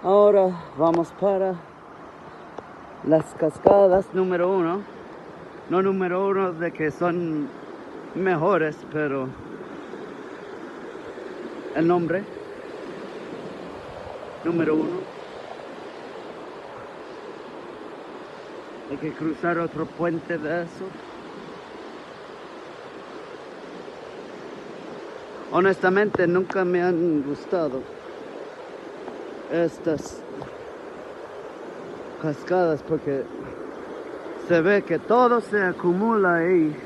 Ahora vamos para las cascadas número 1. No número 1 de que son mejores, pero el nombre número 1. Hay que cruzar otro puente de eso. Honestamente nunca me han gustado estas cascadas porque se ve que todo se acumula ahí.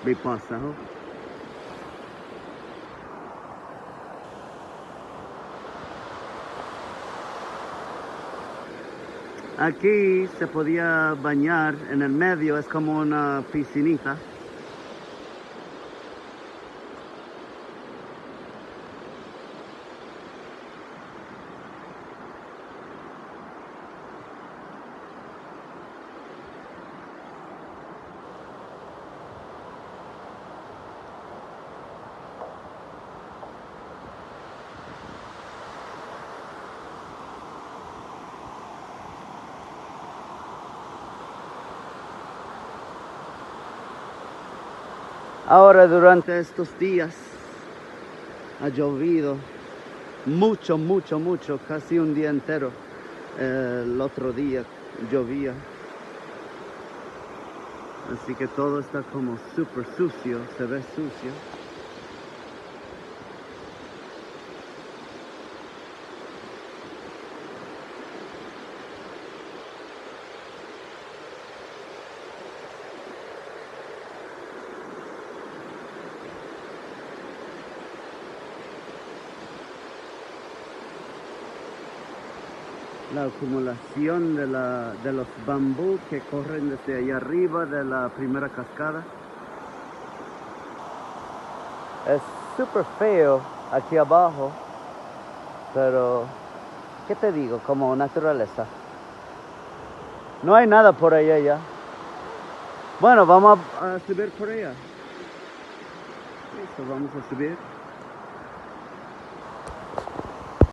Vi passa, ¿no? Aquí se podía bañar en el medio, es como una piscinita. Ahora durante estos días ha llovido mucho, casi un día entero. El otro día llovía, así que todo está como súper sucio, se ve sucio. La acumulación de los bambú que corren desde allá arriba de la primera cascada. Es súper feo aquí abajo, pero ¿qué te digo? Como naturaleza. No hay nada por allá ya. Bueno, vamos a subir por allá. Listo, vamos a subir.